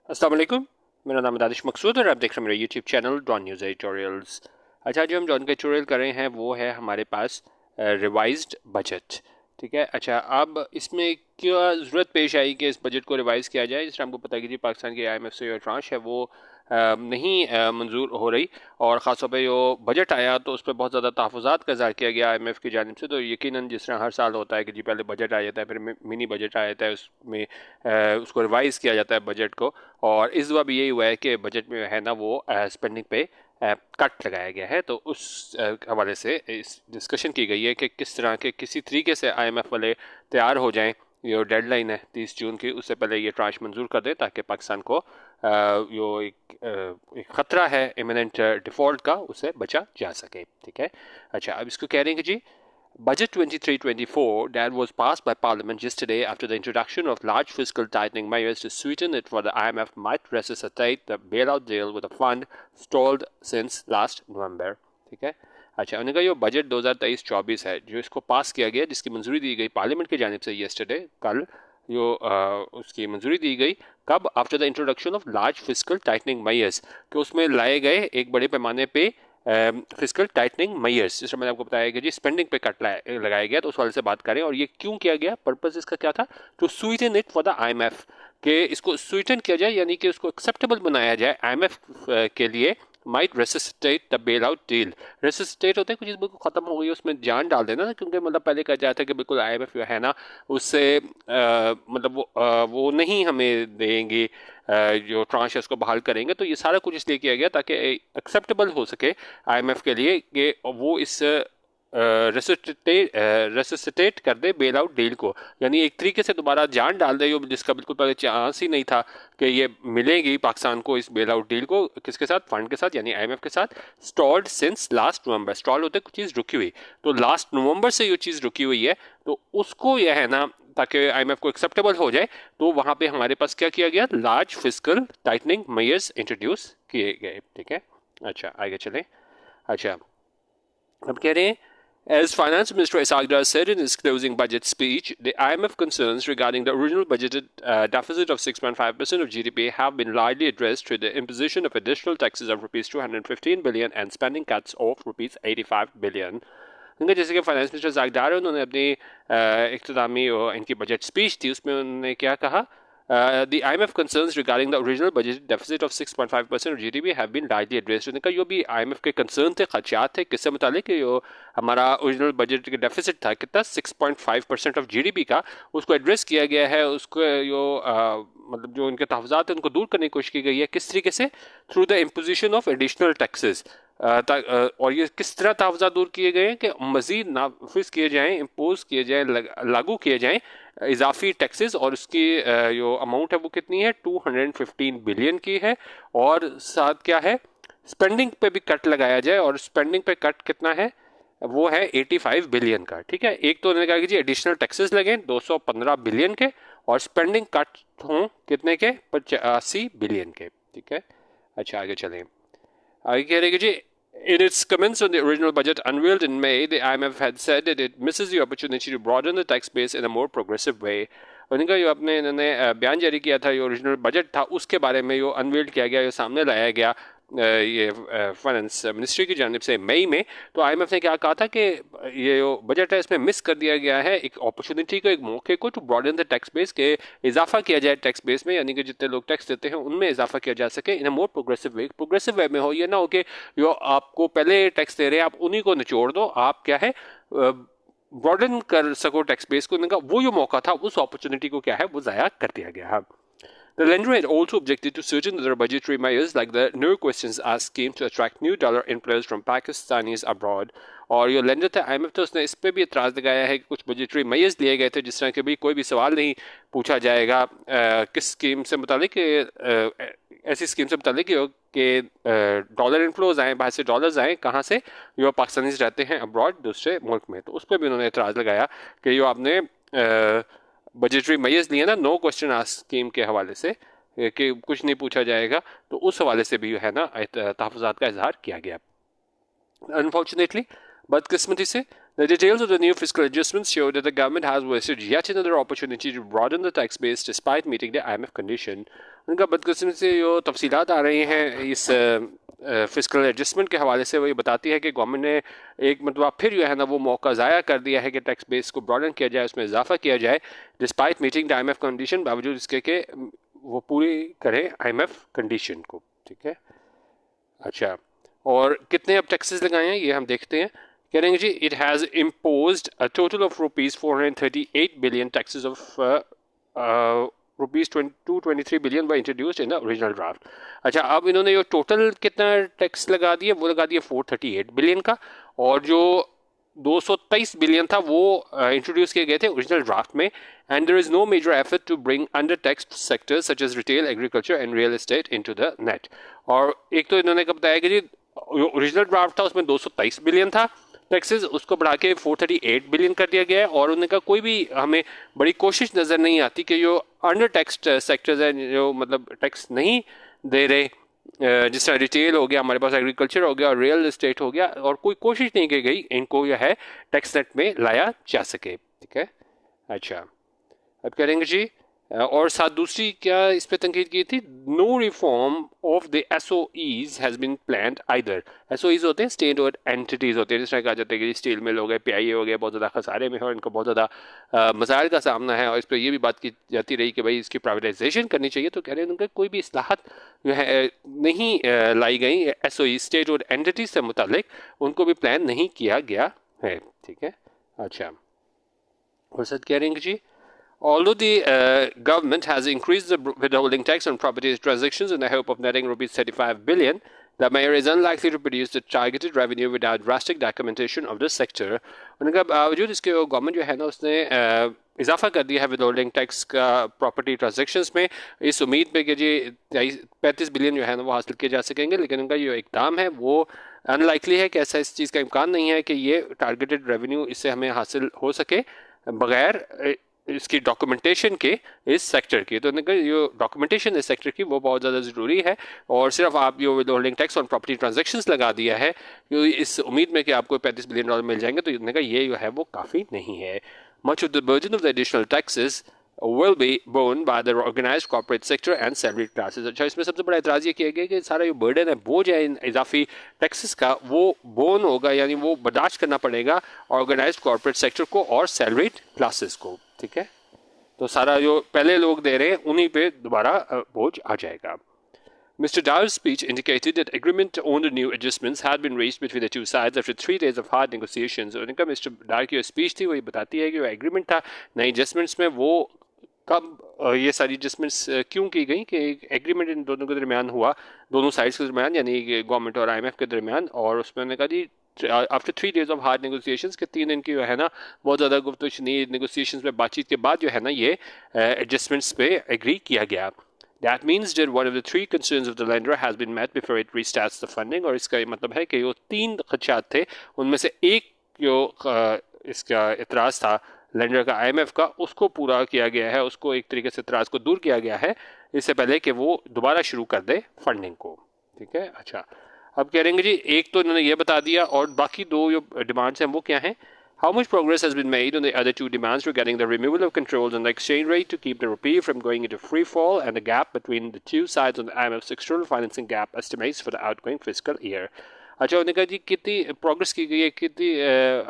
अस्सलाम वालेकुम। मेरा नाम है दानिश मकसूद और आप देख रहे हैं मेरा YouTube channel Dawn News editorials. अच्छा, जो हम डॉन का एडिटोरियल कर रहे हैं वो है हमारे पास रिवाइज्ड बजट। ठीक है। अच्छा, अब इसमें क्या ज़रूरत पेश आई कि इस बजट को रिवाइज़ किया जाए। जिस तरह हमको पता है कि जी पाकिस्तान की आईएमएफ से जो ट्रांश है वो नहीं मंजूर हो रही, और ख़ासतौर पे जो बजट आया तो उस पर बहुत ज़्यादा तहफ़्फ़ुज़ात का इज़हार किया गया आईएमएफ की जानिब से। तो यकीनन जिस तरह हर साल होता है कि जी पहले बजट आ जाता है, फिर मिनी बजट आ जाता है, उसमें उसको रिवाइज़ किया जाता है बजट को। और इस बार भी यही हुआ है कि बजट में है ना वो स्पेंडिंग पे कट लगाया गया है। तो उस हवाले से इस डिस्कशन की गई है कि किस तरह के किसी तरीके से आईएमएफ वाले तैयार हो जाएं। जो डेडलाइन है 30 जून की, उससे पहले ये ट्रांश मंजूर कर दें ताकि पाकिस्तान को जो एक ख़तरा है इमिनेंट डिफ़ॉल्ट का, उससे बचा जा सके। ठीक है। अच्छा, अब इसको कह रहे हैं कि जी Budget 23-24 that was passed by Parliament yesterday after the introduction of large fiscal tightening measures to sweeten it for the IMF might resuscitate the bailout deal with a fund stalled since last November. ठीक है। अच्छा, उन्होंने कहा ये budget 2023-24 है जो इसको पास किया गया, जिसकी मंजूरी दी गई पार्लियामेंट की जानिब से येस्टरडे, कल जो उसकी मंजूरी दी गई कब, after the introduction of large fiscal tightening measures, कि उसमें लाए गए एक बड़े पैमाने पे फिजिकल टाइटनिंग मेजर्स। जैसे मैंने आपको बताया कि जी स्पेंडिंग पे कट लगाया गया, तो उस वाले से बात करें। और ये क्यों किया गया, पर्पस इसका क्या था, to sweeten it for the IMF, कि इसको स्वीटन किया जाए यानी कि उसको एक्सेप्टेबल बनाया जाए आईएमएफ के लिए। Might resisted the bailout deal. Resisted होता है कुछ चीज़ बिल्कुल ख़त्म हो गई है उसमें जान डाल देना, क्योंकि मतलब पहले कहा जाता है कि बिल्कुल आईएमएफ जो है ना उससे मतलब वो नहीं हमें देंगे, जो ट्रांश है उसको बहाल करेंगे। तो ये सारा कुछ इसलिए किया गया ताकि एक्सेप्टेबल हो सके आईएमएफ के लिए कि वो इस रेसिस्टेट कर दे बेल आउट डील को, यानी एक तरीके से दोबारा जान डाल दे, जिसका बिल्कुल पहले चांस ही नहीं था कि ये मिलेगी पाकिस्तान को इस बेल आउट डील को। किसके साथ, फंड के साथ, यानी आईएमएफ के साथ। स्टॉल्ड सिंस लास्ट नवंबर, स्टॉल होते कुछ चीज़ रुकी हुई, तो लास्ट नवंबर से ये चीज़ रुकी हुई है, तो उसको यह है ना ताकि आईएमएफ को एक्सेप्टेबल हो जाए, तो वहां पे हमारे पास क्या किया गया, large fiscal tightening measures introduce किए गए। ठीक है। अच्छा, आगे चलें। अच्छा, अब कह रहे हैं, as Finance Minister Isagdar said in his closing budget speech, the IMF concerns regarding the original budgeted deficit of 6.5% of GDP have been largely addressed through the imposition of additional taxes of rupees 215 billion and spending cuts of rupees 85 billion. क्योंकि जैसे कि finance minister जागदार है, उन्होंने अपनी इख्तितामी इनकी budget speech थी, उसमें उन्होंने क्या कहा, the IMF concerns regarding the original budget deficit of 6.5% of GDP have been largely addressed. उन्होंने कहा जो भी IMF के कंसर्न थे, खदशात थे, किससे मुतालिक कि जो हमारा ओरिजिनल बजट का डेफिसिट था कितना 6.5% ऑफ जीडीपी का, उसको एड्रेस किया गया है। उसको जो मतलब जो उनके तहफ़्फ़ुज़ात हैं उनको दूर करने की कोशिश की गई है। किस तरीके से, through the imposition of additional taxes. और ये किस तरह तहफ़्फ़ुज़ात दूर किए गए हैं कि मज़ीद नाफिज किए जाएँ, इम्पोज किए जाएँ, लागू किए जाएँ इजाफी टैक्सेस। और उसकी जो अमाउंट है वो कितनी है, 215 बिलियन की है। और साथ क्या है, स्पेंडिंग पे भी कट लगाया जाए, और स्पेंडिंग पे कट कितना है, वो है 85 बिलियन का। ठीक है। एक तो उन्होंने कहा कि जी एडिशनल टैक्सेस लगे 215 बिलियन के, और स्पेंडिंग कट हों कितने के, 85 बिलियन के। ठीक है। अच्छा, आगे चलें। आगे कह रहे हैं कि जी in its comments on the original budget unveiled in May, the IMF had said that it misses the opportunity to broaden the tax base in a more progressive way. उनका जो अपने इन्होंने बयान जारी किया था, जो ओरिजिनल बजट था उसके बारे में जो अनवील्ड किया गया, जो सामने लाया गया ये फाइनेंस मिनिस्ट्री की जानिब से मई में, तो आईएमएफ ने क्या कहा था कि ये जो बजट है इसमें मिस कर दिया गया है एक अपॉर्चुनिटी को, एक मौके को, to broaden the tax base, के इजाफा किया जाए टैक्स बेस में, यानी कि जितने लोग टैक्स देते हैं उनमें इजाफा किया जा सके इन अ मोर प्रोग्रेसिव वे में हो। ये ना हो कि जो आपको पहले टैक्स दे रहे हैं आप उन्हीं को निचोड़ दो, आप क्या है ब्रॉडन कर सको टैक्स बेस को। उनका वो जो मौका था, उस अपॉर्चुनिटी को क्या है वो ज़ाया कर दिया गया है। The lender had also objected to certain other budgetary measures like the No Questions Asked scheme to attract new dollar inflows from Pakistanis abroad. और जो लेंडर थे आईएमएफ, तो उसने इस पर भी एतराज़ लगाया है कि कुछ बजटरी मेजर्स लिए गए थे, जिस तरह के भी कोई भी सवाल नहीं पूछा जाएगा किस स्कीम से मुतालिक, ऐसी स्कीम से मुतालिक कि डॉलर इन्फ्लोज आए, बाहर से डॉलर्स आए, कहाँ से, जो पाकिस्तानीज रहते हैं अब्रॉड दूसरे मुल्क में। तो उस पर भी उन्होंने एतराज़ लगाया कि जो आपने बजटरी मेजर्स लिए ना नो क्वेश्चन आस्क स्कीम के हवाले से, कि कुछ नहीं पूछा जाएगा, तो उस हवाले से भी है ना तहफ़्फ़ुज़ात का इजहार किया गया। Unfortunately, बदकिस्मती से, the details of the new fiscal adjustments show that the government has wasted yet another opportunity to broaden the tax base despite meeting the IMF condition. उनका बदकिस्मती से जो तफसीलात आ रही हैं इस फिस्कल एडजस्टमेंट के हवाले से, वो ये बताती है कि गवर्नमेंट ने एक मतलब फिर जो है ना वो मौका ज़ाया कर दिया है कि टैक्स बेस को ब्रॉडन किया जाए, उसमें इजाफा किया जाए, despite meeting the IMF condition, बावजूद इसके कि वो पूरी करें IMF कंडीशन को। ठीक है, अच्छा, और कितने अब टैक्सेस लगाए हैं ये हम देखते हैं। कह रहे हैं जी, it has imposed a total of ₹438 billion taxes of ₹223 billion were introduced in the original draft. अच्छा, अब इन्होंने जो टोटल कितना टैक्स लगा दिया, वो लगा दिया 438 बिलियन का, और जो 223 बिलियन था वो इंट्रोड्यूस किए गए थे ओरिजिनल ड्राफ्ट में। And there is no major effort to bring under taxed sectors such as retail, agriculture and real estate into the net. और एक तो इन्होंने बताया कि जी ओरिजिनल ड्राफ्ट था उसमें 223 बिलियन था टैक्सेस, उसको बढ़ा के 438 बिलियन कर दिया गया है, और उन्होंने कहा कोई भी हमें बड़ी कोशिश नज़र नहीं आती कि जो अंडर टैक्स्ड सेक्टर्स हैं, जो मतलब टैक्स नहीं दे रहे, जिस तरह रिटेल हो गया, हमारे पास एग्रीकल्चर हो गया और रियल एस्टेट हो गया, और कोई कोशिश नहीं की गई इनको जो है टैक्स नेट में लाया जा सके। ठीक है, अच्छा, अब करेंगे जी, और साथ दूसरी क्या इस पे तंकीद की थी, no reform of the SOEs has been planned either. SOEs होते हैं स्टेट और एंटिटीज होते हैं, जिस तरह कहा जाता है कि स्टील मिल हो गए, PIA हो गया, बहुत ज़्यादा खसारे में है और इनको बहुत ज़्यादा मसाइल का सामना है, और इस पर यह भी बात की जाती रही कि भाई इसकी प्राइवेटाइजेशन करनी चाहिए। तो कह रहे हैं उनका कोई भी इस्लाहत जो है नहीं लाई गई SOE स्टेट और एंटिटीज से मुतालिक, उनको भी प्लान नहीं किया गया है। ठीक है, अच्छा, और सर कह रहे हैं जी, although the government has increased the withholding tax on property transactions in the hope of netting ₹35 billion, the mayor is unlikely to produce the targeted revenue without drastic documentation of the sector. उनका बावजूद इसके government जो है ना उसने इजाफा कर दिया है विदहोल्डिंग टैक्स का प्रॉपर्टी ट्रांजेक्शंस में, इस उम्मीद पे कि जी 35 बिलियन जो है ना वो हासिल किए जा सकेंगे। लेकिन उनका जो इकदाम है वो अनलाइकली है कि ऐसा इस चीज़ का इम्कान नहीं है कि ये टारगेटेड रेवेन्यू इससे हमें हासिल हो सके बगैर इसकी डॉक्यूमेंटेशन के इस सेक्टर की। तो जो डॉक्यूमेंटेशन इस सेक्टर की वो बहुत ज़्यादा ज़रूरी है, और सिर्फ आप जो withholding tax on property transactions लगा दिया है इस उम्मीद में कि आपको $35 बिलियन मिल जाएंगे, तो उन्होंने कहा ये जो है वो काफ़ी नहीं है। Much of the burden of the additional taxes will be borne by the organized corporate sector and salaried classes। अच्छा, इसमें सबसे बड़ा एतराज़ ये किया गया कि सारा जो बर्डन है, बोझ है इन इजाफी टैक्सेस का, वो बोन होगा, यानी वो बर्दाश्त करना पड़ेगा ऑर्गेनाइज्ड कॉर्पोरेट सेक्टर को और सैलरीड क्लासेस को। ठीक है, तो सारा जो पहले लोग दे रहे हैं उन्हीं पे दोबारा बोझ आ जाएगा। Mr. Dow's speech indicated that agreement on the new adjustments had been reached between the two sides after 3 days of hard negotiations। और इनका मिस्टर डार की जो स्पीच थी वो ये बताती है कि वो एग्रीमेंट था नई एडजस्टमेंट्स में, वो कब ये सारी एडजस्टमेंट्स क्यों की गई, कि एग्रीमेंट इन दोनों के दरमियान हुआ, दोनों साइड्स के दरमियान, यानी गवर्नमेंट और IMF के दरमियान, और उसमें उन्होंने कहा जी after 3 days of hard negotiations के 3 दिन की जो है ना बहुत ज़्यादा गुफ्तगू नेगोशिएशंस में बातचीत के बाद जो है ना ये एडजस्टमेंट्स पे एग्री किया गया। That means that one of the 3 concerns of the lender has been met before it restarts the funding। और इसका मतलब है कि जो 3 खदशात थे उनमें से एक जो इसका इतराज़ था लेंडर का, IMF का, उसको पूरा किया गया है, उसको एक तरीके से इतराज़ को दूर किया गया है इससे पहले कि वो दोबारा शुरू कर दे फंडिंग को। ठीक है, अच्छा, अब कह रहेंगे जी, एक तो इन्होंने ये बता दिया, और बाकी 2 जो डिमांड्स हैं वो क्या हैं। How much progress has been made on the other 2 demands regarding the removal of controls on the exchange rate to keep the rupee from going into free fall and the gap between the two sides on the IMF's external financing gap estimates for the outgoing fiscal year। अच्छा, उन्होंने कहा जी कितनी progress की गई है, कितनी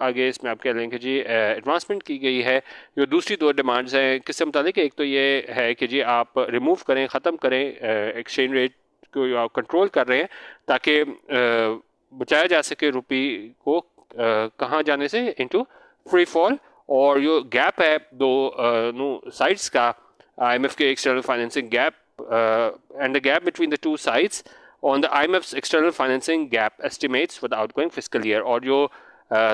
आगे इसमें आप कह लें कि जी एडवांसमेंट की गई है। जो दूसरी 2 डिमांड्स हैं किससे मुतालिक, एक तो ये है कि जी आप रिमूव करें, ख़त्म करें एक्सचेंज रेट को आप कंट्रोल कर रहे हैं ताकि बचाया जा सके रुपी को कहाँ जाने से, इनटू फ्री फॉल। और जो गैप है 2 साइड्स का, IMF के external financing gap and the gap between the 2 sides on the IMF's external financing gap estimates for the outgoing fiscal year. और जो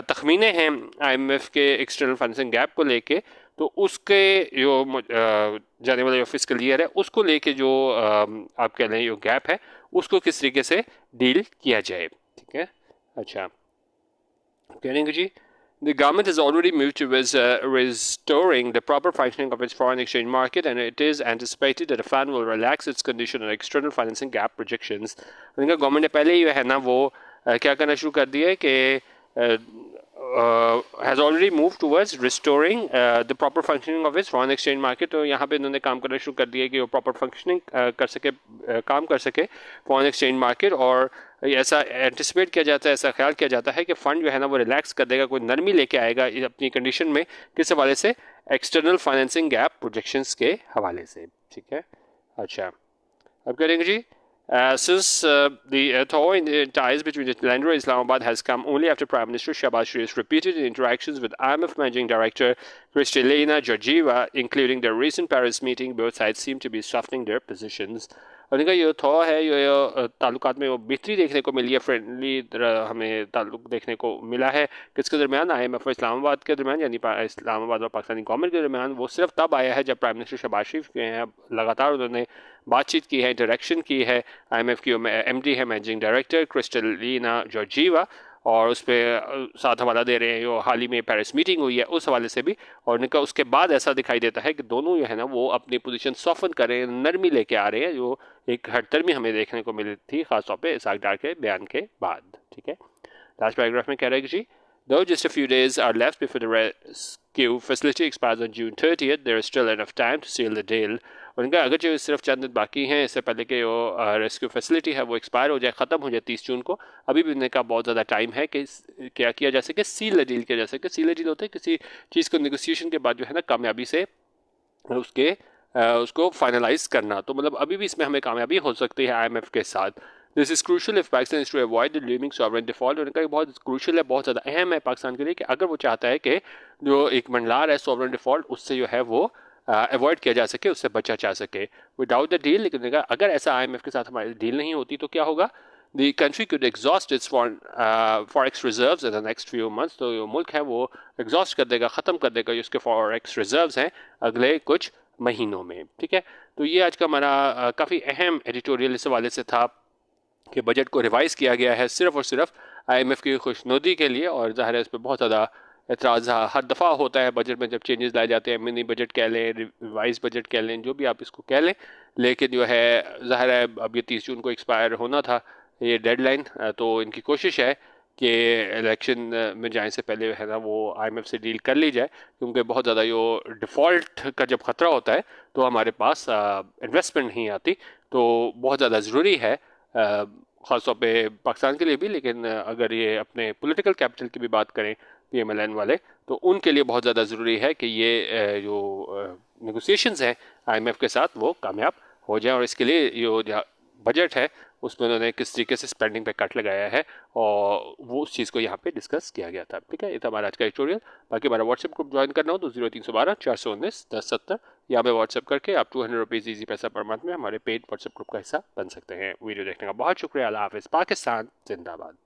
तखमीने हैं IMF के एक्सटर्नल फाइनेंसिंग गैप को लेके, तो उसके जो जाने वाला जो फिस्कल ईयर है उसको लेके जो आप कह लें जो गैप है उसको किस तरीके से डील किया जाए। ठीक है, अच्छा, कहेंगे जी, the government has already moved towards restoring the proper functioning of its foreign exchange market, and it is anticipated that the fund will relax its condition on external financing gap projections। Government ने पहले ही है ना वो क्या करना शुरू कर दिया है कि has already move towards restoring the proper functioning of its foreign exchange market. तो यहाँ पे इन्होंने काम करना शुरू कर दिया कि वो प्रॉपर फंक्शनिंग कर सके, काम कर सके फॉरेन एक्सचेंज मार्केट। और ऐसा एंटिसिपेट किया जाता है, ऐसा ख्याल किया जाता है कि फ़ंड जो है ना वो रिलैक्स कर देगा, कोई नरमी लेके आएगा अपनी कंडीशन में, किस हवाले से, एक्सटर्नल फाइनेंसिंग गैप प्रोजेक्शंस के हवाले से। ठीक है, अच्छा अब करेंगे जी। Since the thaw in the ties between the lender and Islamabad has come only after Prime Minister Shahbaz Sharif's repeated interactions with IMF Managing Director Kristalina Georgieva, including their recent Paris meeting, both sides seem to be softening their positions. और इनका ये thaw है, ये ताल्लुकात में वो बेहतरी देखने को मिली है, फ्रेंडली हमें ताल्लुक देखने को मिला है किसके दरमियान, IMF और इस्लामाबाद के दरमियान, यानी इस्लामाबाद और पाकिस्तानी गवर्नमेंट के दरमियान। वो सिर्फ तब आया है जब प्राइम मिनिस्टर शहबाज शरीफ के हैं, लगातार उन्होंने बातचीत की है, इंटरेक्शन की है। IMF की MD है मैनेजिंग डायरेक्टर क्रिस्टलिना जॉर्जीवा, और उस पर साथ हवाला दे रहे हैं जो हाल ही में पेरिस मीटिंग हुई है उस हवाले से भी। और उनका उसके बाद ऐसा दिखाई देता है कि दोनों जो है ना वो अपनी पोजीशन सॉफन कर रहे हैं, नरमी लेके आ रहे हैं, जो एक हटदर्मी हमें देखने को मिली थी खासतौर पे इसाक डार के बयान के बाद। ठीक है, लास्ट पैराग्राफ में कह रहे हैं कि जी, though just a few days are left before the rescue facility expires on June 30th, there is still enough time to seal the deal. और इनका अगर जो सिर्फ चंद दिन बाकी हैं इससे पहले कि वो रेस्क्यू फैसिलिटी है वो एक्सपायर हो जाए, ख़त्म हो जाए 30 जून को, अभी भी इनका बहुत ज़्यादा टाइम है कि क्या किया जा सके, सील द डील किया जा सके। सील द डील होता है किसी चीज़ को नेगोशिएशन के बाद जो है ना कामयाबी से उसको फाइनलाइज करना। तो मतलब अभी भी इसमें हमें कामयाबी हो सकती है IMF के साथ। This is crucial if Pakistan is to avoid the looming sovereign default. उनका बहुत क्रूशल है, बहुत ज़्यादा अहम है पाकिस्तान के लिए कि अगर वो चाहता है कि जो एक मंडला रहा है सॉवरेन डिफॉल्ट, उससे जो है वो अवॉइड किया जा सके, उससे बचा जा सके विदाउट द डील। लेकिन अगर ऐसा IMF के साथ हमारी डील नहीं होती तो क्या होगा, the country could exhaust its forex reserves in the next few months। तो जो मुल्क है वो एग्जॉस्ट कर देगा, ख़त्म कर देगा जो उसके फॉरेक्स रिजर्व्स हैं अगले कुछ महीनों में। ठीक है, तो ये आज का हमारा काफ़ी अहम एडिटोरियल इस हवाले से था कि बजट को रिवाइज़ किया गया है सिर्फ और सिर्फ IMF की खुशनुदी के लिए। और ज़ाहिर है इस पर बहुत ज़्यादा एतराज़ हर दफ़ा होता है बजट में जब चेंजेस लाए जाते हैं, मिनी बजट कह लें, रिवाइज बजट कह लें, जो भी आप इसको कह लें। लेकिन जो है ज़ाहिर है अब ये 30 जून को एक्सपायर होना था ये डेडलाइन, तो इनकी कोशिश है कि इलेक्शन में जाने से पहले है ना वो IMF से डील कर ली जाए, क्योंकि बहुत ज़्यादा जो डिफ़ॉल्ट का जब ख़तरा होता है तो हमारे पास इन्वेस्टमेंट नहीं आती। तो बहुत ज़्यादा ज़रूरी है ख़ासतौर पे पाकिस्तान के लिए भी, लेकिन अगर ये अपने पॉलिटिकल कैपिटल की भी बात करें PMLN वाले, तो उनके लिए बहुत ज़्यादा ज़रूरी है कि ये जो नेगोशिएशंस हैं IMF के साथ वो कामयाब हो जाए। और इसके लिए जो बजट है उसमें उन्होंने किस तरीके से स्पेंडिंग पे कट लगाया है और वो उस चीज़ को यहाँ पे डिस्कस किया गया था। ठीक है, ये था हमारा आज का एडिटोरियल। बाकी हमारा व्हाट्सएप ग्रुप ज्वाइन करना हो तो 0312 419 1070 या हमें व्हाट्सएप करके आप 200 रुपीज़ ईजी पैसा पर मंथ में हमारे पेड व्हाट्सएप ग्रुप का हिस्सा बन सकते हैं। वीडियो देखने का बहुत शुक्रिया। अल्लाह हाफिज़। पाकिस्तान जिंदाबाद।